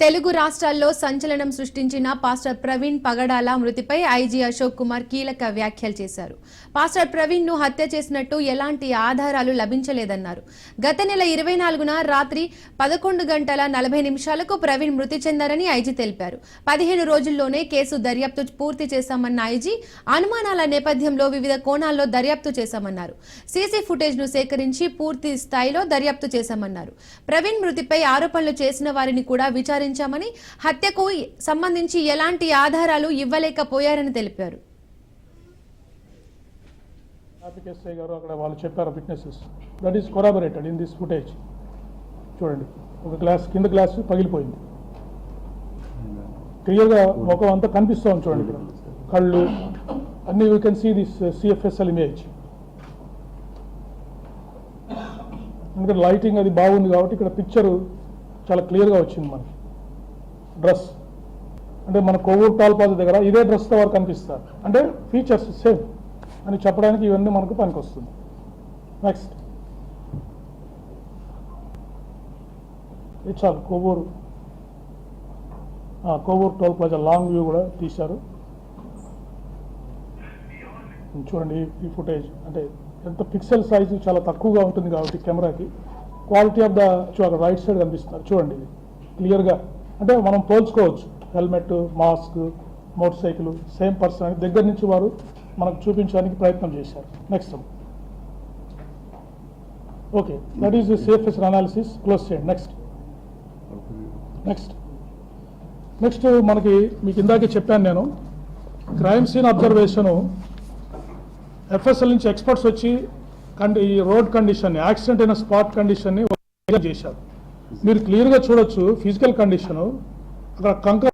తెలుగు రాష్ట్రాల్లో సంచలనం సృష్టించిన పాస్టర్ ప్రవీణ్ పగడాల మృతిపై ఐజీ అశోక్ కుమార్ కీలక వ్యాఖ్యలు చేశారు. పాస్టర్ ప్రవీణ్ ను హత్య చేసినట్టు ఎలాంటి ఆధారాలు లభించలేదన్నారు. గత నెల 24న రాత్రి 11:40 ప్రవీణ్ మృతి చెందారని ఐజీ తెలిపారు. 15 రోజుల్లోనే కేసు దర్యాప్తు పూర్తి చేశామన్న ఐజీ అనుమానాల నేపథ్యంలో వివిధ కోణాల్లో దర్యాప్తు చేశామన్నారు. సీసీ ఫుటేజ్ ను సేకరించి పూర్తి స్థాయిలో దర్యాప్తు చేశామన్నారు. ప్రవీణ్ మృతిపై ఆరోపణలు చేసిన వారిని కూడా విచారించామని, హత్యకు సంబంధించి ఎలాంటి ఆధారాలు ఇవ్వలేకపోయారని తెలిపారు. వాళ్ళు చెప్పారు witnesses that is corroborated in this footage. చూడండి, ఒక గ్లాస్ కింద గ్లాస్ పగిలిపోయింది, క్లియర్గా ముఖం అంతా కనిపిస్తుంది. చూడండి, ఇక్కడ కళ్ళు అన్ని you can see this CFSL image. ఎందుకంటే లైటింగ్ అది బాగుంది కాబట్టి ఇక్కడ పిక్చరు చాలా క్లియర్గా వచ్చింది. మనకి డ్రెస్ అంటే మన కొవ్వూరు టోల్ ప్లాజా దగ్గర ఇదే డ్రెస్తో వారు కనిపిస్తారు, అంటే ఫీచర్స్ సేమ్ అని చెప్పడానికి ఇవన్నీ మనకు పనికి వస్తుంది. నెక్స్ట్ చాలు, Kovvur toll plaza long view కూడా తీశారు. చూడండి ఈ ఫుటేజ్, అంటే ఎంత పిక్సెల్ సైజు చాలా తక్కువగా ఉంటుంది కాబట్టి కెమెరాకి quality of the right side కనిపిస్తున్నారు. చూడండి ఇది క్లియర్గా, అంటే మనం పోల్చుకోవచ్చు. Helmet, mask, motorcycle same person అని దగ్గర నుంచి వారు మనకు చూపించడానికి ప్రయత్నం చేశారు. Next okay, that is the safest analysis. Close చేయండి. నెక్స్ట్ మనకి మీకు ఇందాకే చెప్పాను నేను, క్రైమ్ సీన్ అబ్జర్వేషను ఎఫ్ఎస్ఎల్ నుంచి ఎక్స్పర్ట్స్ వచ్చి ఈ రోడ్ కండిషన్, యాక్సిడెంట్ అయిన స్పాట్ కండిషన్ని చేశారు. మీరు క్లియర్గా చూడొచ్చు ఫిజికల్ కండిషను. అక్కడ కంకర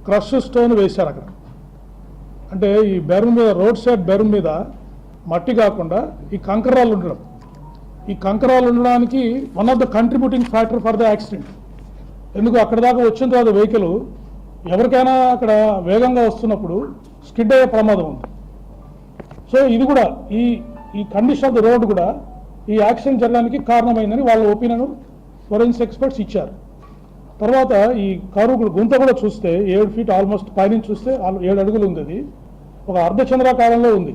క్రష్ స్టోన్ వేశారు అక్కడ. అంటే ఈ బెరూన్ మీద, రోడ్ సైడ్ బెరూన్ మీద మట్టి కాకుండా ఈ కంకరాలు ఉండడం, ఈ కంకరాలు ఉండడానికి one of the contributing factor for the accident. ఎందుకు అక్కడ దాకా వచ్చిన తర్వాత వెహికల్ ఎవరికైనా అక్కడ వేగంగా వస్తున్నప్పుడు స్కిడ్ అయ్యే ప్రమాదం ఉంది. సో ఇది కూడా ఈ కండిషన్ ఆఫ్ ద రోడ్ కూడా ఈ యాక్సిడెంట్ జరగడానికి కారణమైందని వాళ్ళ ఒపీనియన్ ఫోరెన్సిక్ ఎక్స్పర్ట్స్ ఇచ్చారు. తర్వాత ఈ కారు గుంత కూడా చూస్తే 7 ఫీట్ ఆల్మోస్ట్ పైనుంచి చూస్తే 7 అడుగులు ఉంది. అది ఒక అర్ధచంద్రాకారంలో ఉంది.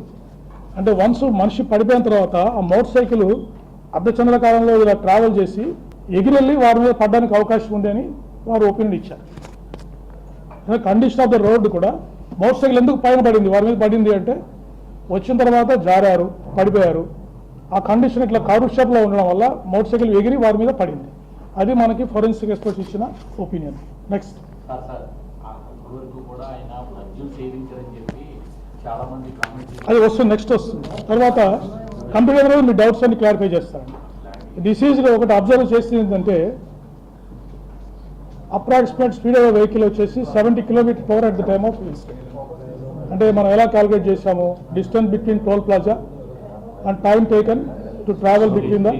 అంటే వన్స్ మనిషి పడిపోయిన తర్వాత ఆ మోటార్ సైకిల్ అర్ధచంద్రాకారంలో ఇలా ట్రావెల్ చేసి ఎగిరెళ్ళి వారి మీద పడడానికి అవకాశం ఉంది అని వారు ఒపీనియన్ ఇచ్చారు. కండిషన్ ఆఫ్ ద రోడ్డు కూడా మోటార్ సైకిల్ ఎందుకు పైన పడింది, వారి మీద పడింది అంటే వచ్చిన తర్వాత జారారు, పడిపోయారు. ఆ కండిషన్ ఇట్లా కారు షేప్లో ఉండడం వల్ల మోటార్ సైకిల్ ఎగిరి వారి మీద పడింది. అది మనకి ఫోరెన్సిక్ ఎక్స్పర్ట్స్ ఇచ్చిన ఒపీనియన్. నెక్స్ట్ అది వస్తుంది, నెక్స్ట్ వస్తుంది. తర్వాత కంప్యూటర్ మీ డౌట్స్ అన్ని క్లారిఫై చేస్తారండి. డిసీజ్గా ఒకటి అబ్జర్వ్ చేసింది ఏంటంటే అప్రాక్సిమేట్ స్పీడ్ ఆఫ్ వెహికల్ వచ్చేసి 70 km/h at the time of incident. అంటే మనం ఎలా క్యాలిక్యులేట్ చేసాము, distance between toll plaza and time taken to travel between the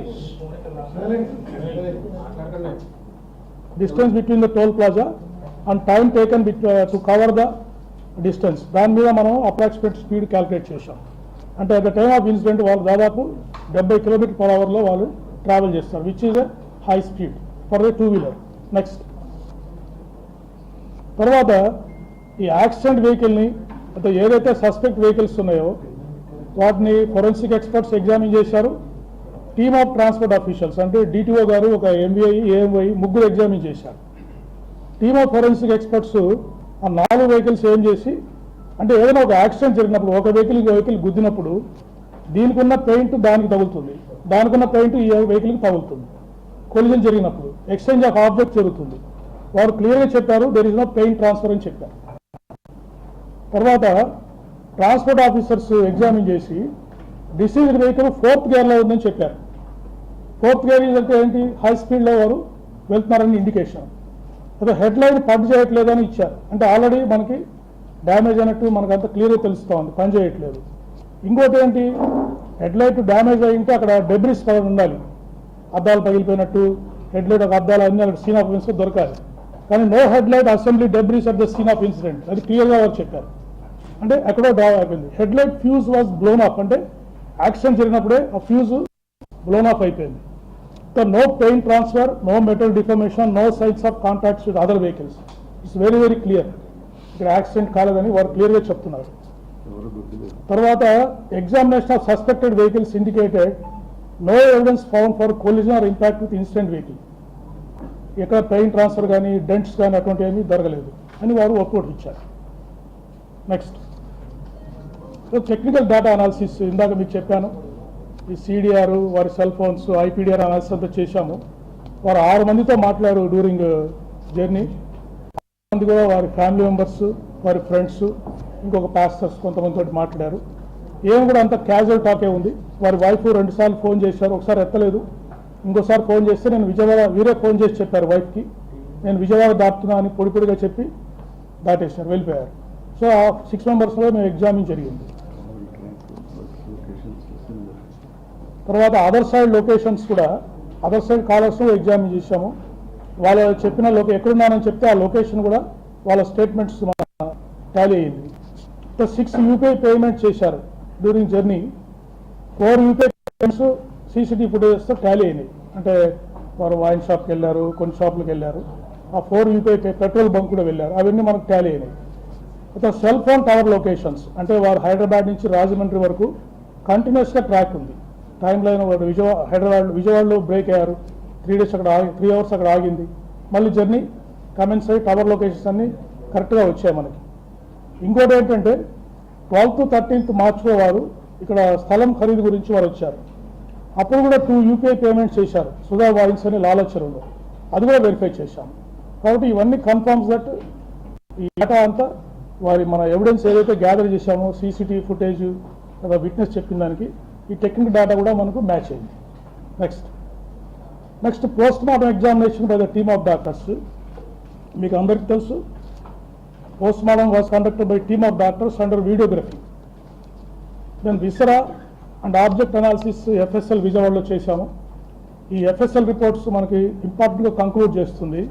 distance between the toll plaza and time taken to cover the distance. దాని మీద మనం approximate speed calculate చేసాం. అంటే at the time of incident వాళ్ళు దాదాపు 70 km/h వాళ్ళు travel చేస్తారు, which is a high speed for the 2-wheeler. Next తర్వాత ఈ యాక్సిడెంట్ వెహికల్ని, అంటే ఏదైతే సస్పెక్ట్ వెహికల్స్ ఉన్నాయో వాటిని ఫోరెన్సిక్ ఎక్స్పర్ట్స్ ఎగ్జామిన్ చేశారు. టీమ్ ఆఫ్ ట్రాన్స్పోర్ట్ ఆఫీషియల్స్ అంటే డిటిఓ గారు, ఒక ఎంబీఐ, ఏఎంఐ ముగ్గురు ఎగ్జామిన్ చేశారు. టీమ్ ఆఫ్ ఫోరెన్సిక్ ఎక్స్పర్ట్స్ ఆ 4 వెహికల్స్ ఏం చేసి, అంటే ఏదైనా ఒక యాక్సిడెంట్ జరిగినప్పుడు ఒక వెహికల్ గుద్దినప్పుడు దీనికి ఉన్న పెయింట్ దానికి తగులుతుంది, దానికి ఉన్న పెయింట్ ఈ వెహికల్కి తగులుతుంది. కొలిజన్ జరిగినప్పుడు ఎక్స్చేంజ్ ఆఫ్ ఆబ్జెక్ట్ జరుగుతుంది. వారు క్లియర్గా చెప్పారు there is no paint transfer అని చెప్పారు. తర్వాత ట్రాన్స్పోర్ట్ ఆఫీసర్స్ ఎగ్జామిన్ చేసి డిసీజ్డ్ వెహికల్ 4th గేర్లో ఉందని చెప్పారు. 4th గేర్ అంటే ఏంటి, హై స్పీడ్లో వారు వెళ్తున్నారని ఇండికేషన్. అదే హెడ్ లైన్ పని చేయట్లేదని ఇచ్చారు, అంటే ఆల్రెడీ మనకి డ్యామేజ్ అయినట్టు మనకంతా క్లియర్గా తెలుస్తూ ఉంది, పని చేయట్లేదు. ఇంకోటి ఏంటి, హెడ్ లైట్ డ్యామేజ్ అయ్యింటే అక్కడ డెబ్రిస్ ఉండాలి, అద్దాలు పగిలిపోయినట్టు హెడ్ లైట్ ఒక అద్దాలు అన్ని అక్కడ సీన్ ఆఫ్ ఇన్సిడెంట్ దొరకాలి. కానీ no headlight assembly debris at the scene of incident, అది క్లియర్గా వారు చెప్పారు. అంటే ఎక్కడో డ్రావ్ అయిపోయింది. Headlight fuse was blown up, అంటే యాక్సిడెంట్ జరిగినప్పుడే ఆ ఫ్యూజ్ బ్లోన్ ఆఫ్ అయిపోయింది. So no paint transfer, no metal deformation, no signs of contacts with other vehicles. It's very, very clear. ఇక్కడ యాక్సిడెంట్ కాలేదని వారు క్లియర్గా చెప్తున్నారు. తర్వాత examination of suspected vehicles indicated no evidence found for collision or impact with incident vehicle. ఇక్కడ paint transfer కానీ dents కానీ అటువంటి ఏమీ జరగలేదు అని వారు రిపోర్ట్ ఇచ్చారు. నెక్స్ట్ టెక్నికల్ డేటా అనాలిసిస్ ఇందాక మీకు చెప్పాను. ఈ సిడిఆర్ వారి సెల్ ఫోన్స్ ఐపీడిఆర్ అనాలిసిస్ అంతా చేశాము. వారు 6 మందితో మాట్లాడారు డ్యూరింగ్ జర్నీ. మంది కూడా వారి ఫ్యామిలీ మెంబర్స్, వారి ఫ్రెండ్స్, ఇంకొక పాస్టర్స్ కొంతమందితో మాట్లాడారు. ఏం కూడా అంత క్యాజువల్ టాకే ఉంది. వారి వైఫ్ 2 సార్లు ఫోన్ చేశారు, ఒకసారి ఎత్తలేదు. ఇంకోసారి ఫోన్ చేస్తే నేను విజయవాడ, వీరే ఫోన్ చేసి చెప్పారు వైఫ్కి, నేను విజయవాడ దాటుతున్నా అని పొడిగా చెప్పి దాటేశారు, వెళ్ళిపోయారు. సో ఆ 6 మెంబర్స్లో మేము ఎగ్జామిన్ జరిగింది. తర్వాత అదర్ సైడ్ లొకేషన్స్ కూడా, అదర్ సైడ్ కాలర్స్ ఎగ్జామిన్ చేశాము. వాళ్ళు చెప్పిన ఎక్కడున్నానని చెప్తే ఆ లొకేషన్ కూడా వాళ్ళ స్టేట్మెంట్స్ టాలీ అయింది. 6 యూపీఐ పేమెంట్ చేశారు during journey. 4 UPI payments CCTV ఫుటేజెస్తో టాలీ అయినాయి. అంటే వారు వైన్ షాప్కి వెళ్ళారు, కొన్ని షాపులకు వెళ్ళారు. ఆ 4 యూపీఐ పెట్రోల్ బంక్ కూడా వెళ్ళారు, అవన్నీ మనకు టాలీ అయినాయి. అయితే సెల్ ఫోన్ టవర్ లొకేషన్స్ అంటే వారు హైదరాబాద్ నుంచి రాజమండ్రి వరకు కంటిన్యూస్గా ట్రాక్ ఉంది. టైం లైన్ వాడు విజయవాడలో బ్రేక్ అయ్యారు, 3 డేస్ అక్కడ 3 అవర్స్ అక్కడ ఆగింది. మళ్ళీ జర్నీ కమెంట్స్ అయ్యి టవర్ లొకేషన్స్ అన్నీ కరెక్ట్గా వచ్చాయి మనకి. ఇంకోటి ఏంటంటే 12th to 13th మార్చ్లో వారు ఇక్కడ స్థలం ఖరీదు గురించి వారు వచ్చారు. అప్పుడు కూడా 2 యూపీఐ పేమెంట్స్ చేశారు సుధా వాయిన్స్ అని లాలచెరువులో, అది కూడా వెరిఫై చేశాము. కాబట్టి ఇవన్నీ కన్ఫర్మ్స్ దట్ ఈ డేటా అంతా వారి మన ఎవిడెన్స్ ఏదైతే గ్యాదర్ చేశామో సీసీటీవీ ఫుటేజ్ లేదా విట్నెస్ చెప్పిన దానికి ఈ టెక్నికల్ డేటా కూడా మనకు మ్యాచ్ అయింది. Next post mortem examination by the team of doctors. మీకు అందరికీ తెలుసు, post mortem was conducted by team of doctors under videography. Then viscera and object analysis FSL విజయవాడలో చేశాము. ఈ ఎఫ్ఎస్ఎల్ రిపోర్ట్స్ మనకి ఇంపార్టెంట్గా కంక్లూడ్ చేస్తుంది.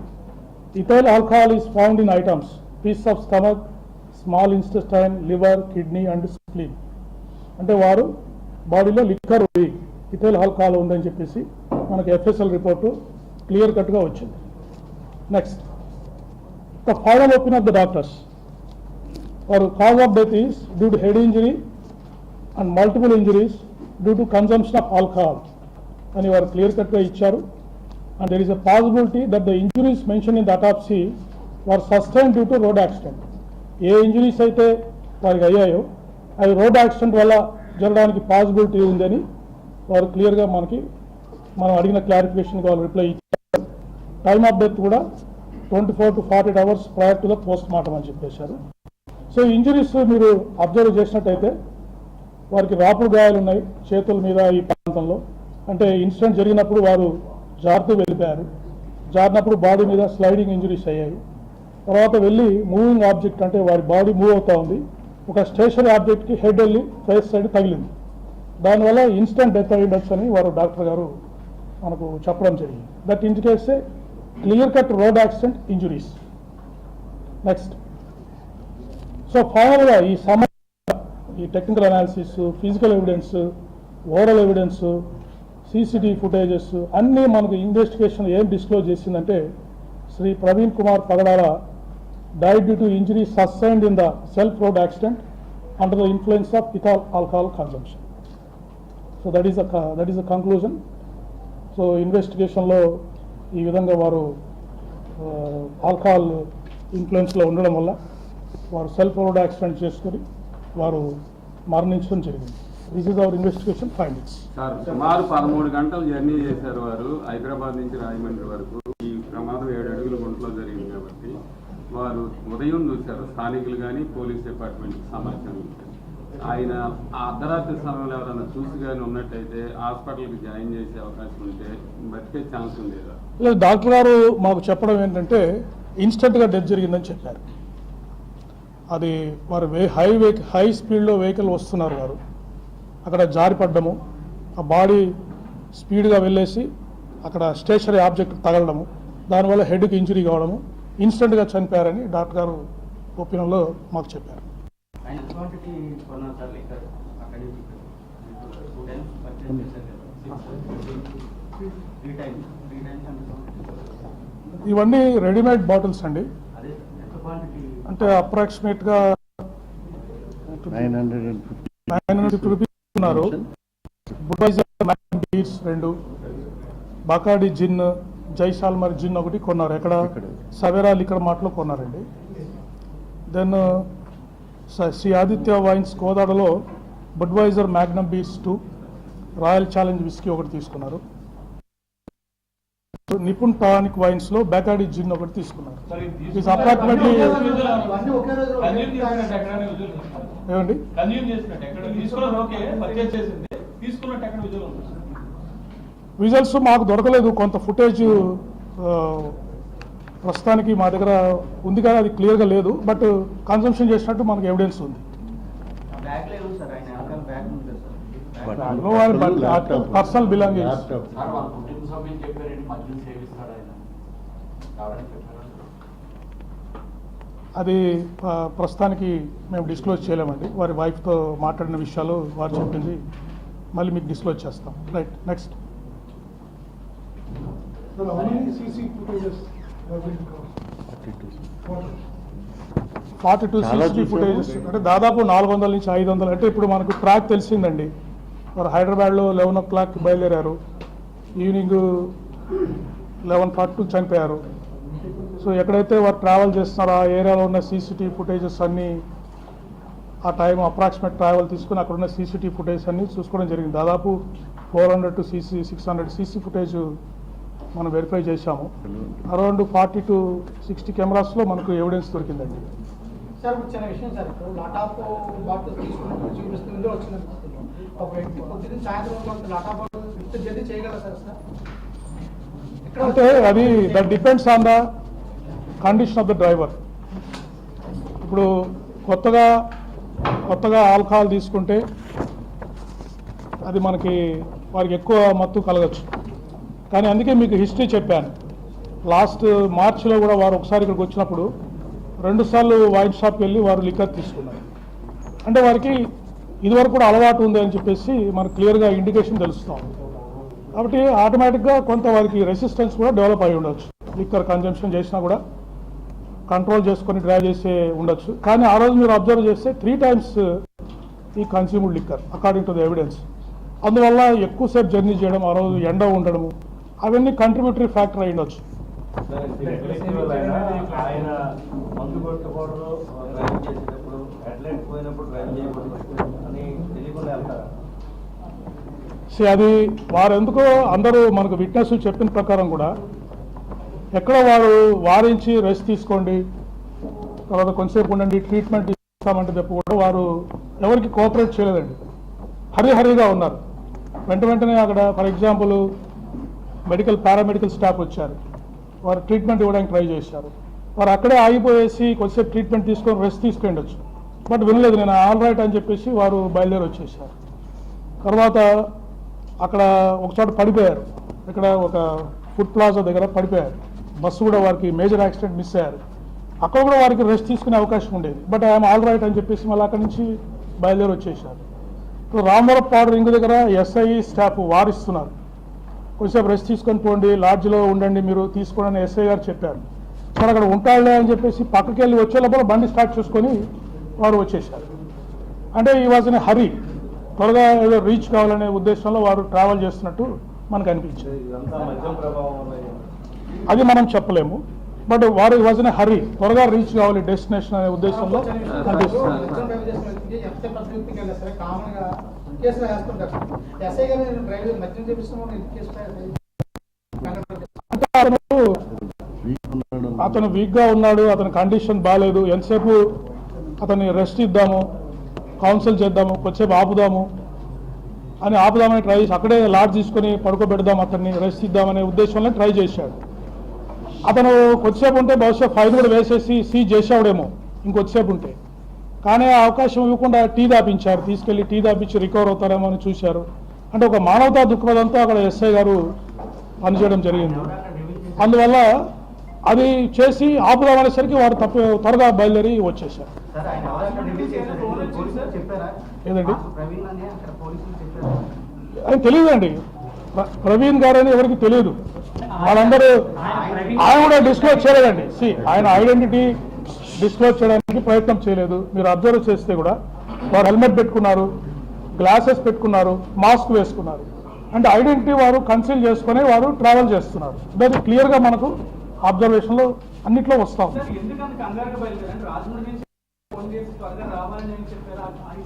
Ethyl alcohol is found in items piece of stomach, small intestine, liver, kidney and spleen. అంటే వారు బాడీలో liquor ఉంది, ఇథైల్ ఆల్కహాల్ ఉందని చెప్పేసి మనకి ఎఫ్ఎస్ఎల్ రిపోర్టు క్లియర్ కట్గా వచ్చింది. Next the final opinion of the doctors. వారు cause of death is due to head injury and multiple injuries due to consumption of alcohol అని వారు క్లియర్ కట్గా ఇచ్చారు. And there is a possibility that the injuries mention in the autopsy were sustain due to road accident. ఏ injuries అయితే వారికి అయ్యాయో అవి road accident వల్ల జరగడానికి పాసిబిలిటీ ఉందని వారు క్లియర్గా మనం అడిగిన క్లారిఫికేషన్కి వాళ్ళు రిప్లై ఇచ్చారు. టైమ్ ఆఫ్ డెత్ కూడా 24 to 48 hours prior to the post mortem అని చెప్పేశారు. సో ఇంజరీస్ మీరు అబ్జర్వ్ చేసినట్టయితే వారికి రాపుడు గాయాలు ఉన్నాయి చేతుల మీద, ఈ ప్రాంతంలో. అంటే ఇన్సిడెంట్ జరిగినప్పుడు వారు జారుతూ వెళ్ళిపోయారు, జారినప్పుడు బాడీ మీద స్లైడింగ్ ఇంజరీస్ అయ్యాయి. తర్వాత వెళ్ళి మూవింగ్ ఆబ్జెక్ట్ అంటే వారి బాడీ మూవ్ అవుతూ ఉంది, ఒక స్టేషనరీ ఆబ్జెక్ట్కి హెడ్ వెళ్ళి ఫేస్ సైడ్ తగిలింది. దానివల్ల ఇన్స్టెంట్ డెత్ అయ్యిండొచ్చు అని వారు డాక్టర్ గారు మనకు చెప్పడం జరిగింది. That indicates a clear cut road accident injuries. Next so ఫైనల్గా ఈ technical analysis, physical evidence, oral evidence, CCTV footages అన్నీ మనకు ఇన్వెస్టిగేషన్ ఏం డిస్క్లోజ్ చేసిందంటే శ్రీ ప్రవీణ్ కుమార్ పగడాల died due to injuries sustained in the self-road accident under the influence of ethyl alcohol consumption. So that is the conclusion. So investigation lo ee vidhanga varu alcohol influence lo undadam valla varu self-road accident cheskoni varu మరణించడం జరిగింది. This is our investigation findings. Sir సుమారు 13 గంటలు journey చేశారు వారు హైదరాబాద్ నుంచి రాజమండ్రి వరకు. ఈ ప్రమాదం 7 అడుగుల గుంటలో జరిగింది కాబట్టి వారు ఉదయం చూశారు, స్థానికులు కానీ పోలీస్ డిపార్ట్మెంట్కి సమాచారం ఇచ్చారు. ఆయన ఆ అర్ధరాత్రి సమయంలో ఎవరైనా చూసి కానీ ఉన్నట్టయితే హాస్పిటల్కి జాయిన్ చేసే అవకాశం ఉంటే బతికే ఛాన్స్ ఉండేదా? లేదు, డాక్టర్ గారు మాకు చెప్పడం ఏంటంటే ఇన్స్టెంట్గా డెత్ జరిగిందని చెప్పారు. అది వారు హై స్పీడ్లో వెహికల్ వస్తున్నారు, వారు అక్కడ జారిపడ్డము, ఆ బాడీ స్పీడ్గా వెళ్ళేసి అక్కడ స్టేషనరీ ఆబ్జెక్ట్ తగలడము, దానివల్ల హెడ్కి ఇంజరీ కావడము, ఇన్స్టెంట్గా చనిపోయారని డాక్టర్ గారు ఒపీనియన్లో మాకు చెప్పారు. ఇవన్నీ రెడీమేడ్ బాటిల్స్ అండి. అంటే అప్రాక్సిమేట్గా 950 రూపీస్ ఉన్నారు. బుడ్వైజర్ బీర్స్ 2, బకాడి జిన్, జైసాల్మర్ జిన్ ఒకటి కొన్నారు. ఎక్కడ సవేరా లిక్కర్ మార్ట్లో కొన్నారండి. దెన్ శ్రీ ఆదిత్య వైన్స్ కోదాడలో Budweiser Magnum beers 2, Royal Challenge whisky ఒకటి తీసుకున్నారు. నిపుణ్ టానిక్ వైన్స్ లో బకాడి జిన్ ఒకటి తీసుకున్నారు. అప్రాక్సిమేట్లీ ఏమండి విజువల్స్ మాకు దొరకలేదు. కొంత ఫుటేజ్ ప్రస్తుతానికి మా దగ్గర ఉంది కానీ అది క్లియర్గా లేదు. బట్ కన్సంప్షన్ చేసినట్టు మనకు ఎవిడెన్స్ ఉంది. పర్సనల్ బిలాంగింగ్స్ అది ప్రస్తుతానికి మేము డిస్క్లోజ్ చేయలేమండి. వారి వైఫ్తో మాట్లాడిన విషయాలు వారు చెప్పింది మళ్ళీ మీకు డిస్క్లోజ్ చేస్తాం. Right, next. 42 CCTV ఫుటేజెస్ అంటే దాదాపు 400 నుంచి 500. అంటే ఇప్పుడు మనకు ట్రాక్ తెలిసిందండి. వారు హైదరాబాద్లో 11 o'clock బయలుదేరారు, ఈవినింగ్ 11:42 చనిపోయారు. సో ఎక్కడైతే వారు ట్రావెల్ చేస్తున్నారో ఆ ఏరియాలో ఉన్న CCTV ఫుటేజెస్ అన్నీ ఆ టైం అప్రాక్సిమేట్ ట్రావెల్ తీసుకుని అక్కడ ఉన్న CCTV ఫుటేజ్ అన్నీ చూసుకోవడం జరిగింది. దాదాపు 400 to 600 CC ఫుటేజ్ మనం వెరిఫై చేశాము. అరౌండ్ 40 to 60 కెమెరాస్లో మనకు ఎవిడెన్స్ దొరికిందండి. సార్ చిన్న విషయం సార్, ఇప్పుడు లాటాప్ బాటిల్ తీసుకున్నప్పుడు చూపిస్తుంది వచ్చిన ఒక వ్యక్తి పొద్దున్న సాయంత్రం లాటాప్ బాటిల్ జల్దీ చేయగలరా సార్? అంటే అది that depends on the condition of the driver. ఇప్పుడు కొత్తగా ఆల్కహాల్ తీసుకుంటే అది వారికి ఎక్కువ మత్తు కలగచ్చు. కానీ అందుకే మీకు హిస్టరీ చెప్పాను. లాస్ట్ మార్చిలో కూడా వారు ఒకసారి ఇక్కడికి వచ్చినప్పుడు 2 సార్లు వైన్ షాప్కి వెళ్ళి వారు లిక్కర్ తీసుకున్నారు. అంటే వారికి ఇదివరకు కూడా అలవాటు ఉంది అని చెప్పేసి మనకు క్లియర్గా ఇండికేషన్ తెలుస్తాం. కాబట్టి ఆటోమేటిక్గా కొంత వారికి రెసిస్టెన్స్ కూడా డెవలప్ అయి ఉండొచ్చు. లిక్కర్ కన్జంప్షన్ చేసినా కూడా కంట్రోల్ చేసుకొని డ్రైవ్ చేసే ఉండొచ్చు. కానీ ఆ రోజు మీరు అబ్జర్వ్ చేస్తే 3 times ఈ consumed liquor according to the evidence. అందువల్ల ఎక్కువసేపు జర్నీ చేయడం, ఆ రోజు ఎండ ఉండడము, అవన్నీ కంట్రిబ్యూటరీ ఫ్యాక్టర్ అయి ఉండొచ్చు. అది వారు ఎందుకో అందరూ మనకు విట్నెస్ చెప్పిన ప్రకారం కూడా ఎక్కడ వారు వారించి రెస్ట్ తీసుకోండి, తర్వాత కొంతసేపు ఉండండి, ట్రీట్మెంట్ ఇస్తామంటే తప్ప కూడా వారు ఎవరికి కోఆపరేట్ చేయలేదండి. హరిహరిగా ఉన్నారు. వెంటనే అక్కడ ఫర్ ఎగ్జాంపుల్ పారామెడికల్ స్టాఫ్ వచ్చారు, వారు ట్రీట్మెంట్ ఇవ్వడానికి ట్రై చేశారు. వారు అక్కడే ఆగిపోయేసి కొద్దిసేపు ట్రీట్మెంట్ తీసుకొని రెస్ట్ తీసుకుండొచ్చు. బట్ వినలేదు. నేను ఆల్ రైట్ అని చెప్పేసి వారు బయలుదేరి వచ్చేసారు. తర్వాత అక్కడ ఒకచోట పడిపోయారు. ఇక్కడ ఒక ఫుడ్ ప్లాజా దగ్గర పడిపోయారు. బస్సు కూడా వారికి మేజర్ యాక్సిడెంట్ మిస్ అయ్యారు. అక్కడ కూడా వారికి రెస్ట్ తీసుకునే అవకాశం ఉండేది. బట్ ఐఎమ్ ఆల్ రైట్ అని చెప్పేసి మళ్ళీ అక్కడి నుంచి బయలుదేరి వచ్చేసారు. రామవరపాడు రింగ్ దగ్గర SI స్టాఫ్ వారిస్తున్నారు, కొంచెంసేపు రెస్ట్ తీసుకొని పోండి, లాడ్జ్లో ఉండండి మీరు తీసుకోండి అని SI గారు చెప్పారు. సరే అక్కడ ఉంటాడులే అని చెప్పేసి పక్కకి వెళ్ళి వచ్చే లోపల బండి స్టార్ట్ చేసుకొని వారు వచ్చేసారు. అంటే ఈ వాజ్ ఇన్ హరీ, త్వరగా ఏదో రీచ్ కావాలనే ఉద్దేశంలో వారు ట్రావెల్ చేస్తున్నట్టు మనకు అనిపించింది. అది మనం చెప్పలేము. బట్ వారు వాజ్ ఇన్ హరీ, త్వరగా రీచ్ కావాలి డెస్టినేషన్ అనే ఉద్దేశంలో అనిపిస్తుంది. అతను వీక్గా ఉన్నాడు, అతని కండిషన్ బాగాలేదు, ఎంతసేపు అతన్ని రెస్ట్ ఇద్దాము, కౌన్సిల్ చేద్దాము, కొద్దిసేపు ఆపుదామని ట్రై చేసి అక్కడే లాడ్జ్ తీసుకొని పడుకోబెడదాం, అతన్ని రెస్ట్ ఇద్దామనే ఉద్దేశంలో ట్రై చేశాడు. అతను కొద్దిసేపు ఉంటే బహుశా ఫైన్ కూడా వేసేసి సీజ్ చేసేవాడేమో ఇంకొద్దిసేపు ఉంటే. కానీ ఆ అవకాశం ఇవ్వకుండా టీ దాపించారు, తీసుకెళ్లి టీ దాపించి రికవర్ అవుతారేమో అని చూశారు. అంటే ఒక మానవతా దృక్పథంతో అక్కడ SI గారు పనిచేయడం జరిగింది. అందువల్ల అది చేసి ఆపుదామనేసరికి వారు త్వరగా బయలుదేరి వచ్చేసారు. ఏదండి అది తెలియదండి. ప్రవీణ్ గారు అని ఎవరికి తెలియదు. వాళ్ళందరూ ఆయన కూడా డిస్క్లోజ్ చేయలేదండి. ఆయన ఐడెంటిటీ డిస్క్లోజ్ చేయడానికి ప్రయత్నం చేయలేదు. మీరు అబ్జర్వ్ చేస్తే కూడా వారు హెల్మెట్ పెట్టుకున్నారు, గ్లాసెస్ పెట్టుకున్నారు, మాస్క్ వేసుకున్నారు. అంటే ఐడెంటిటీ వారు కన్సీల్ చేసుకుని వారు ట్రావెల్ చేస్తున్నారు. అది క్లియర్గా మనకు అబ్జర్వేషన్లో అన్నిట్లో వస్తాం.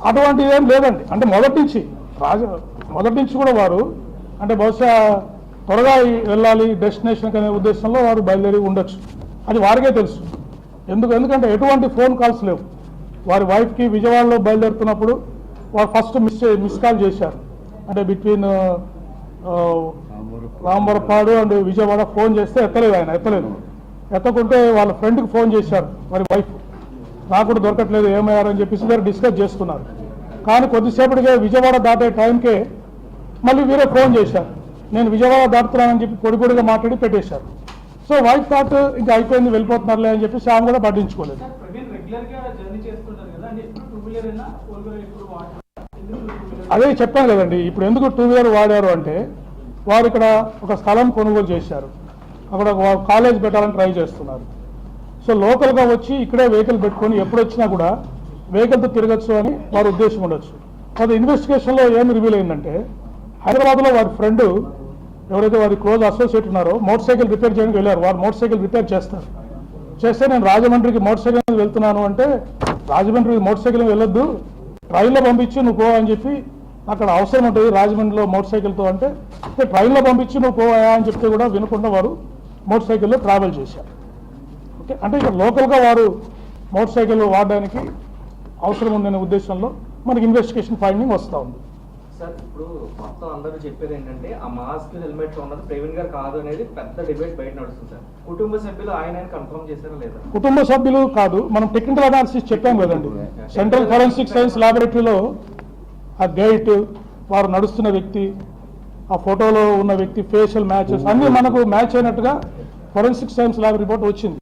అటువంటిది ఏం లేదండి. అంటే మొదటి నుంచి కూడా వారు అంటే బహుశా త్వరగా వెళ్ళాలి డెస్టినేషన్కి అనే ఉద్దేశంలో వారు బయలుదేరి ఉండొచ్చు. అది వారికే తెలుసు. ఎందుకంటే ఎటువంటి ఫోన్ కాల్స్ లేవు. వారి వైఫ్కి విజయవాడలో బయలుదేరుతున్నప్పుడు వారు ఫస్ట్ మిస్ కాల్ చేశారు. అంటే బిట్వీన్ రాంబరపాడు అండ్ విజయవాడ ఫోన్ చేస్తే ఎత్తలేదు. ఎత్తకుంటే వాళ్ళ ఫ్రెండ్కి ఫోన్ చేశారు వారి వైఫ్. నాకు కూడా దొరకట్లేదు, ఏమయ్యారని చెప్పేసి వారు డిస్కస్ చేసుకున్నారు. కానీ కొద్దిసేపటిగా విజయవాడ దాటే టైంకే మళ్ళీ వీరే ఫోన్ చేశారు. నేను విజయవాడ దాటుతున్నానని చెప్పి పొడిగా మాట్లాడి పెట్టేశారు. సో వైఫ్ థాట్ ఇంకా అయిపోయింది, వెళ్ళిపోతున్నారులే అని చెప్పి ఆమె కూడా పట్టించుకోలేదు. అదే చెప్పాను కదండి. ఇప్పుడు ఎందుకు 2 వీలర్ వాడారు అంటే వారు ఇక్కడ ఒక స్థలం కొనుగోలు చేశారు, అక్కడ కాలేజ్ పెట్టాలని ట్రై చేస్తున్నారు. సో లోకల్గా వచ్చి ఇక్కడే వెహికల్ పెట్టుకొని ఎప్పుడు వచ్చినా కూడా వెహికల్తో తిరగచ్చు అని వారి ఉద్దేశం ఉండొచ్చు. అది ఇన్వెస్టిగేషన్లో ఏమి రివీల్ అయిందంటే హైదరాబాద్లో వారి ఫ్రెండ్ ఎవరైతే వారి క్లోజ్ అసోసియేట్ ఉన్నారో మోటార్ సైకిల్ రిపేర్ చేయడానికి వెళ్ళారు. వారు మోటార్ సైకిల్ రిపేర్ చేస్తే నేను రాజమండ్రికి మోటార్ సైకిల్ మీద వెళ్తున్నాను అంటే రాజమండ్రికి మోటార్ సైకిల్ వెళ్ళొద్దు, ట్రైన్లో పంపించి నువ్వు పో అని చెప్పి, అక్కడ అవసరం ఉంటుంది రాజమండ్రిలో మోటార్ సైకిల్తో అంటే ట్రైన్లో పంపించి నువ్వు పోయా అని చెప్తే కూడా వినకుండా వారు మోటార్ సైకిల్లో ట్రావెల్ చేశారు. ఓకే, అంటే ఇక్కడ లోకల్గా వారు మోటార్ సైకిల్ వాడడానికి అవసరం ఉందనే ఉద్దేశంలో మనకి ఇన్వెస్టిగేషన్ ఫైండింగ్ వస్తూ ఉంది. సార్ ఇప్పుడు మొత్తం అందరూ చెప్పేది ఏంటంటే ఆ మాస్క్ హెల్మెట్ ఉన్నది ప్రవీణ్ గారు కాదు అనేది పెద్ద డిబేట్ బయట నడుస్తుంది సార్. కుటుంబ సభ్యులు ఆయన కన్ఫర్మ్ చేశారా లేదా? కుటుంబ సభ్యులు కాదు, మనం టెక్నికల్ అనాలిసిస్ చెప్పాం కదండి. సెంట్రల్ ఫోరెన్సిక్ సైన్స్ ల్యాబొరేటరీలో ఆ గైట్, వారు నడుస్తున్న వ్యక్తి, ఆ ఫోటోలో ఉన్న వ్యక్తి ఫేషియల్ మ్యాచెస్ అన్నీ మనకు మ్యాచ్ అయినట్టుగా ఫోరెన్సిక్ సైన్స్ ల్యాబ్ రిపోర్ట్ వచ్చింది,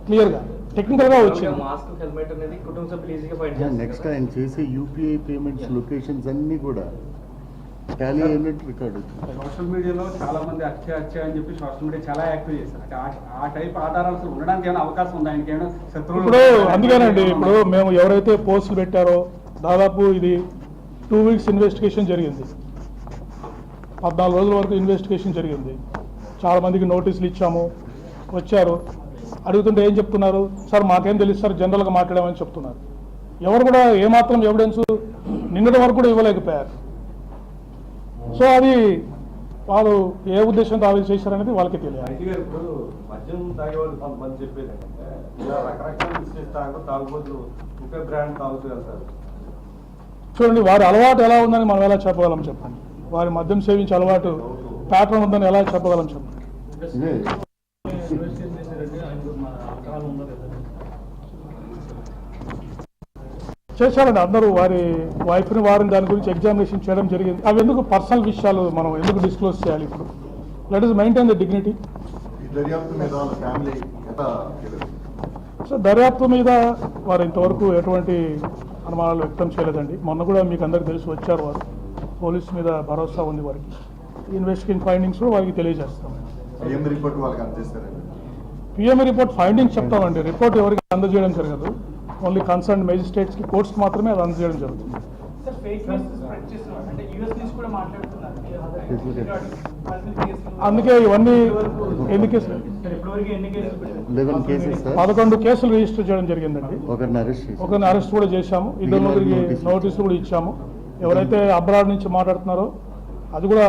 క్లియర్గా టెక్నికల్గా వచ్చింది. మాస్క్ హెల్మెట్ అనేది కుటుంబ సభ్యులు ఈజీగా ఫైండ్ చేస్తారు. నెక్స్ట్ ఆయన చేసే యూపీఐ పేమెంట్స్ లొకేషన్స్ అన్నీ కూడా టాలీ అయినట్టు రికార్డు. సోషల్ మీడియాలో చాలా మంది హత్య అని చెప్పి సోషల్ మీడియా చాలా యాక్టివ్ చేశారు. అంటే ఆ టైప్ ఆధారాలు అసలు ఉండడానికి ఏమైనా అవకాశం ఉంది? ఆయనకి ఏమైనా శత్రువులు? ఇప్పుడు అందుకేనండి, ఇప్పుడు మేము ఎవరైతే పోస్టులు పెట్టారో దాదాపు ఇది 2 వీక్స్ ఇన్వెస్టిగేషన్ జరిగింది, 14 రోజుల వరకు ఇన్వెస్టిగేషన్ జరిగింది. చాలా మందికి నోటీసులు ఇచ్చాము, వచ్చారు. అడుగుతుంటే ఏం చెప్తున్నారు? సార్ మాకేం తెలుసు సార్, జనరల్గా మాట్లాడామని చెప్తున్నారు. ఎవరు కూడా ఏమాత్రం ఎవిడెన్స్ నిన్నటి వరకు కూడా ఇవ్వలేకపోయారు. సో అది వాళ్ళు ఏ ఉద్దేశంతో ఆలోచన చేశారనేది వాళ్ళకి తెలియాలి. ఇప్పుడు మద్యం తాగేవాళ్ళు కొంతమంది చెప్పేది ఏంటంటే ఇలా రకరకాల బిజినెస్ తాగుబోతులు ఒకే బ్రాండ్ తాగుతూ వెళ్తారు. చూడండి, వారి అలవాటు ఎలా ఉందని మనం ఎలా చెప్పగలం చెప్పండి? వారి మద్యం సేవించే అలవాటు ప్యాటర్న్ ఉందని ఎలా చెప్పగలం చెప్పండి? చేశారండి అందరూ. వారి వైఫ్ని వారిని దాని గురించి ఎగ్జామినేషన్ చేయడం జరిగింది. అవి ఎందుకు పర్సనల్ విషయాలు మనం ఎందుకు డిస్క్లోజ్ చేయాలి? ఇప్పుడు let is maintain the dignity. So దర్యాప్తు మీద వారు ఇంతవరకు ఎటువంటి అనుమానాలు వ్యక్తం చేయలేదండి. మొన్న కూడా మీకు అందరికీ తెలిసి వచ్చారు వారు. పోలీస్ మీద భరోసా ఉంది వారికి. ఇన్వెస్టిగేషన్ ఫైండింగ్స్ కూడా వారికి తెలియజేస్తాం. పిఎంఈ రిపోర్ట్ ఫైండింగ్స్ చెప్తామండి. రిపోర్ట్ ఎవరికి అందజేయడం జరగదు. ఓన్లీ కన్సర్న్ మేజిస్ట్రేట్స్కి, కోర్ట్స్కి మాత్రమే అది అందజేయడం జరుగుతుంది. అందుకే ఇవన్నీ ఎన్ని కేసులు? 11 కేసులు రిజిస్టర్ చేయడం జరిగిందండి. ఒకరిని అరెస్ట్ కూడా చేశాము. 2 నోటీసులు కూడా ఇచ్చాము. ఎవరైతే అబ్రాడ్ నుంచి మాట్లాడుతున్నారో అది కూడా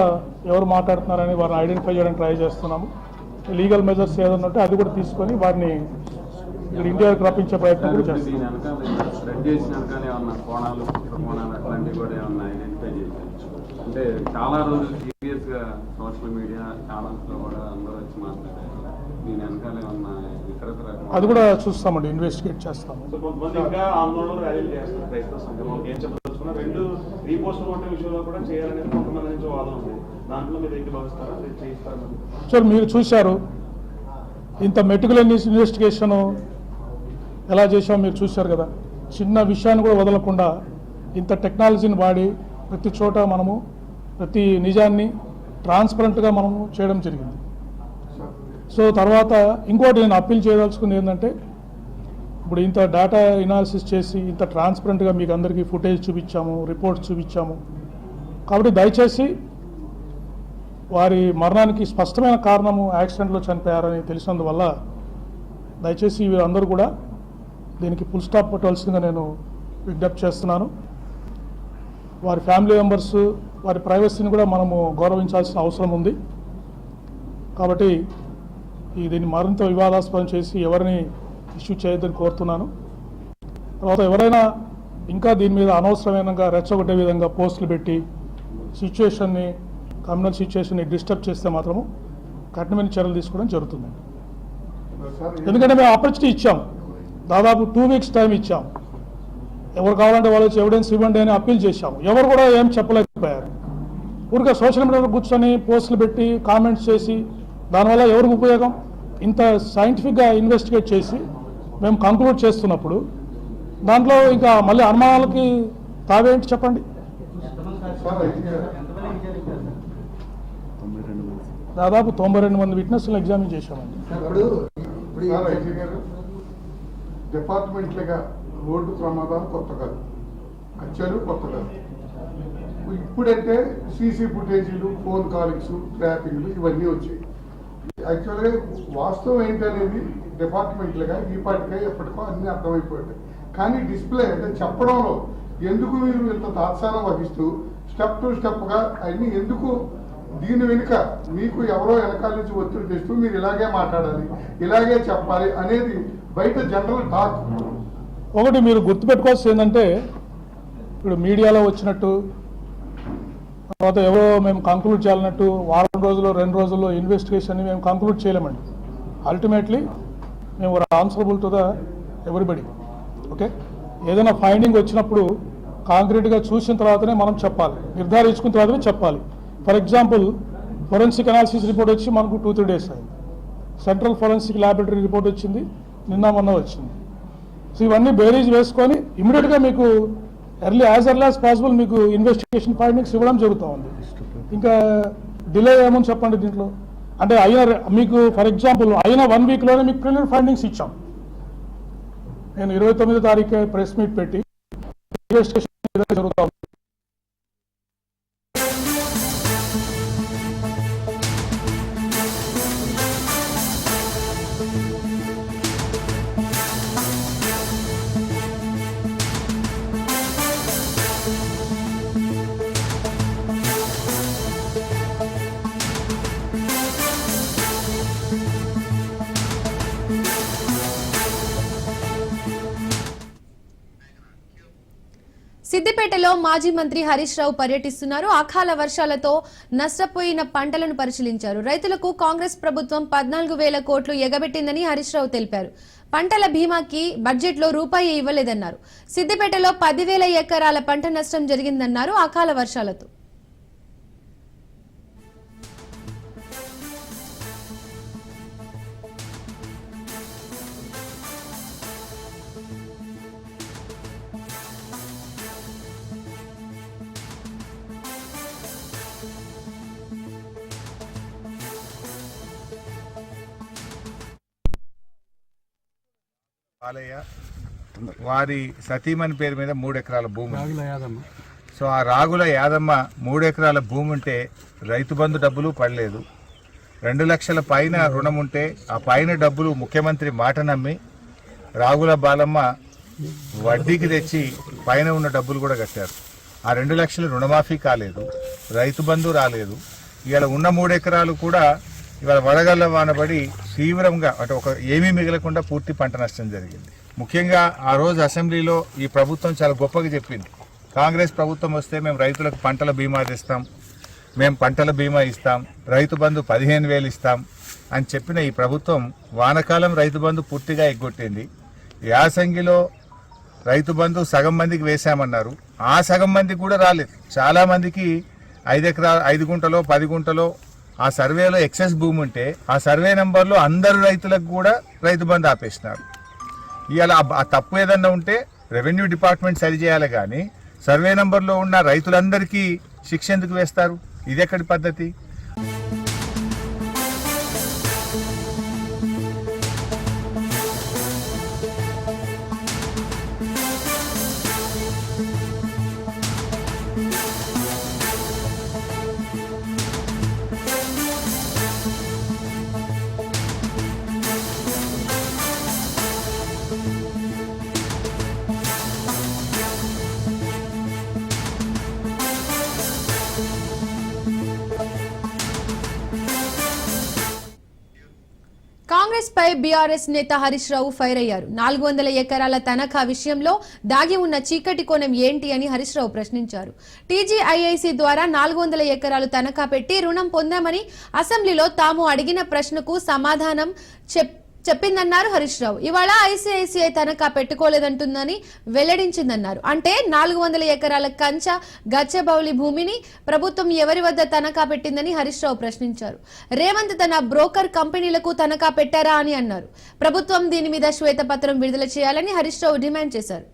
ఎవరు మాట్లాడుతున్నారని వారిని ఐడెంటిఫై చేయడానికి ట్రై చేస్తున్నాము. లీగల్ మెజర్స్ ఏదన్నా ఉంటే అది కూడా తీసుకొని వారిని ఇక్కడ ఇండియాకి రప్పించే ప్రయత్నం కూడా చేస్తున్నాం. అంటే చాలా రోజులు సీరియస్ గా సోషల్ మీడియా ఛానల్స్ లో కూడా అందరూ వచ్చి మాట్లాడారు. దీని వెనకాల ఏమన్నా ఇతరత్ర అది కూడా చూస్తామండి, ఇన్వెస్టిగేట్ చేస్తాము. కొంతమంది ఇంకా ఆందోళనలు ర్యాలీలు చేస్తారు క్రైస్తవ సంఘం. ఏం చెప్పదలుచుకున్నా 2 రీపోస్టులు కొట్టే విషయంలో కూడా చేయాలనేది కొంతమంది నుంచి వాదన ఉంది. దాంట్లో మీరు ఏంటి భావిస్తారా? చేయిస్తారా? సార్ మీరు చూశారు ఇంత మెటికులస్ ఇన్వెస్టిగేషన్ ఎలా చేసామో మీరు చూశారు కదా. చిన్న విషయాన్ని కూడా వదలకుండా ఇంత టెక్నాలజీని వాడి ప్రతి చోట మనము ప్రతి నిజాన్ని ట్రాన్స్పరెంట్గా మనము చేయడం జరిగింది. సో తర్వాత ఇంకోటి నేను అప్పీల్ చేయదలుచుకుంది ఏంటంటే, ఇప్పుడు ఇంత డేటా ఎనాలిసిస్ చేసి ఇంత ట్రాన్స్పరెంట్గా మీకు అందరికీ ఫుటేజ్ చూపించాము, రిపోర్ట్స్ చూపించాము. కాబట్టి దయచేసి వారి మరణానికి స్పష్టమైన కారణము యాక్సిడెంట్లో చనిపోయారని తెలిసినందువల్ల దయచేసి వీరందరూ కూడా దీనికి ఫుల్ స్టాప్ పెట్టవలసిందిగా నేను విజ్ఞప్తి చేస్తున్నాను. వారి ఫ్యామిలీ మెంబర్స్ వారి ప్రైవసీని కూడా మనము గౌరవించాల్సిన అవసరం ఉంది. కాబట్టి దీన్ని మరింత వివాదాస్పదం చేసి ఎవరిని ఇష్యూ చేయొద్దని కోరుతున్నాను. తర్వాత ఎవరైనా ఇంకా దీని మీద అనవసరమైనగా రెచ్చగొట్టే విధంగా పోస్టులు పెట్టి సిచ్యువేషన్ని కమ్యూనల్ సిచ్యువేషన్ని డిస్టర్బ్ చేస్తే మాత్రము కఠినమైన చర్యలు తీసుకోవడం జరుగుతుందండి. ఎందుకంటే మేము ఆపర్చునిటీ ఇచ్చాం, దాదాపు 2 weeks టైం ఇచ్చాం. ఎవరు కావాలంటే వాళ్ళు వచ్చి ఎవిడెన్స్ ఇవ్వండి అని అప్పీల్ చేశాము. ఎవరు కూడా ఏం చెప్పలేకపోయారు. ఊరికే సోషల్ మీడియాలో కూర్చొని పోస్టులు పెట్టి కామెంట్స్ చేసి దానివల్ల ఎవరికి ఉపయోగం? ఇంత సైంటిఫిక్గా ఇన్వెస్టిగేట్ చేసి మేము కంక్లూడ్ చేస్తున్నప్పుడు దాంట్లో ఇంకా మళ్ళీ అనుమానాలకి తావేంటి చెప్పండి. దాదాపు 92 మంది విట్నెస్లను ఎగ్జామిన్ చేశామండి. డిపార్ట్మెంట్లుగా రోడ్డు ప్రమాదాలు కొత్త కాదు, హత్యలు కొత్త కాదు. ఇప్పుడంటే సీసీ ఫుటేజీలు, ఫోన్ కాలింగ్స్, ట్రాపింగ్లు ఇవన్నీ వచ్చాయి. యాక్చువల్గా వాస్తవం ఏంటనేది డిపార్ట్మెంట్లుగా ఈ పాటికే ఎప్పటికో అన్నీ అర్థమైపోయాయి. కానీ డిస్ప్లే అంటే చెప్పడంలో ఎందుకు మీరు ఇంత తాత్సారం వహిస్తూ స్టెప్ టు స్టెప్గా అన్నీ ఎందుకు? దీని వెనుక మీకు ఎవరో వెనకాల నుంచి ఒత్తిడి తెస్తూ మీరు ఇలాగే మాట్లాడాలి, ఇలాగే చెప్పాలి అనేది బయట జనరల్ టాక్. ఒకటి మీరు గుర్తుపెట్టుకోవాల్సింది ఏంటంటే, ఇప్పుడు మీడియాలో వచ్చినట్టు తర్వాత ఎవరో మేము కంక్లూడ్ చేయాలన్నట్టు వారం రోజుల్లో 2 రోజుల్లో ఇన్వెస్టిగేషన్ని మేము కంక్లూడ్ చేయలేమండి. అల్టిమేట్లీ మేము answerable to the everybody. Okay, ఏదైనా ఫైండింగ్ వచ్చినప్పుడు కాంక్రీట్గా చూసిన తర్వాతనే మనం చెప్పాలి, నిర్ధారించుకున్న తర్వాతనే చెప్పాలి. For example forensic analysis report వచ్చి మనకు 2-3 days అయింది. సెంట్రల్ ఫోరెన్సిక్ ల్యాబొరేటరీ రిపోర్ట్ వచ్చింది, నిన్న మొన్న వచ్చింది. సో ఇవన్నీ బేరీజ్ వేసుకొని ఇమీడియట్గా మీకు ఎర్లీ యాజ్ పాసిబుల్ మీకు ఇన్వెస్టిగేషన్ ఫైండింగ్స్ ఇవ్వడం జరుగుతూ ఉంది. ఇంకా డిలే ఏమని చెప్పండి దీంట్లో. అంటే మీకు ఫర్ ఎగ్జాంపుల్ అయిన 1 weekలోనే మీకు ప్రిలిమినరీ ఫైండింగ్స్ ఇచ్చాం. నేను 29వ తారీఖు ప్రెస్ మీట్ పెట్టి ఇన్వెస్టిగేషన్ జరుగుతూ ఉంది. సిద్దిపేటలో మాజీ మంత్రి హరీష్ రావు పర్యటిస్తున్నారు. అకాల వర్షాలతో నష్టపోయిన పంటలను పరిశీలించారు. రైతులకు కాంగ్రెస్ ప్రభుత్వం 14,000 కోట్లు ఎగబెట్టిందని హరీష్ రావు తెలిపారు. పంటల బీమాకి బడ్జెట్లో రూపాయి ఇవ్వలేదన్నారు. సిద్దిపేటలో 10,000 ఎకరాల పంట నష్టం జరిగిందన్నారు అకాల వర్షాలతో. బాలయ్య వారి సతీమణి పేరు మీద 3 ఎకరాల భూమి. సో ఆ రాగుల యాదమ్మ 3 ఎకరాల భూమి ఉంటే రైతు బంధు డబ్బులు పడలేదు. 2 లక్షల పైన రుణం ఉంటే ఆ పైన డబ్బులు ముఖ్యమంత్రి మాట నమ్మి రాగుల బాలమ్మ వడ్డీకి తెచ్చి పైన ఉన్న డబ్బులు కూడా కట్టారు. ఆ 2 లక్షలు రుణమాఫీ కాలేదు, రైతు బంధు రాలేదు. ఇవాళ ఉన్న 3 ఎకరాలు కూడా ఇవాళ వడగళ్ళ వానబడి తీవ్రంగా అంటే ఏమీ మిగలకుండా పూర్తి పంట నష్టం జరిగింది. ముఖ్యంగా ఆ రోజు అసెంబ్లీలో ఈ ప్రభుత్వం చాలా గొప్పగా చెప్పింది, కాంగ్రెస్ ప్రభుత్వం వస్తే మేము రైతులకు పంటల బీమా ఇస్తాం, మేము పంటల బీమా ఇస్తాం, రైతు బంధు 15,000 ఇస్తాం అని చెప్పిన ఈ ప్రభుత్వం వానకాలం రైతు బంధు పూర్తిగా ఎగ్గొట్టింది. యాసంగిలో రైతు బంధు సగం మందికి వేశామన్నారు, ఆ సగం మందికి కూడా రాలేదు. చాలా మందికి 5 ఎకరాలు 5 గుంటలో 10 గుంటలో ఆ సర్వేలో ఎక్సెస్ భూమి ఉంటే ఆ సర్వే నెంబర్లో అందరు రైతులకు కూడా రైతు బంధు ఆపేసినారు. ఇవాళ ఆ తప్పు ఏదన్నా ఉంటే రెవెన్యూ డిపార్ట్మెంట్ సరిచేయాలి, కానీ సర్వే నెంబర్లో ఉన్న రైతులందరికీ శిక్ష ఎందుకు వేస్తారు? ఇది ఎక్కడి పద్ధతి? పై బీఆర్ఎస్ నేత హరీష్ రావు ఫైర్ అయ్యారు. 400 ఎకరాల తనఖా విషయంలో దాగి ఉన్న చీకటి కోణం ఏంటి అని హరీష్ రావు ప్రశ్నించారు. టీజీఐఐసీ ద్వారా 400 ఎకరాలు తనఖా పెట్టి రుణం పొందామని అసెంబ్లీలో తాము అడిగిన ప్రశ్నకు సమాధానం చెప్పిందన్నారు హరీష్ రావు. ఇవాళ ఐసీఐసీఐ తనఖా పెట్టుకోలేదంటుందని వెల్లడించిందన్నారు. అంటే 400 ఎకరాల కంచ గచ్చబౌలి భూమిని ప్రభుత్వం ఎవరి వద్ద తనఖా పెట్టిందని హరీష్ రావు ప్రశ్నించారు. రేవంత్ తన బ్రోకర్ కంపెనీలకు తనఖా పెట్టారా అని అన్నారు. ప్రభుత్వం దీని మీద శ్వేతపత్రం విడుదల చేయాలని హరీష్ రావు డిమాండ్ చేశారు.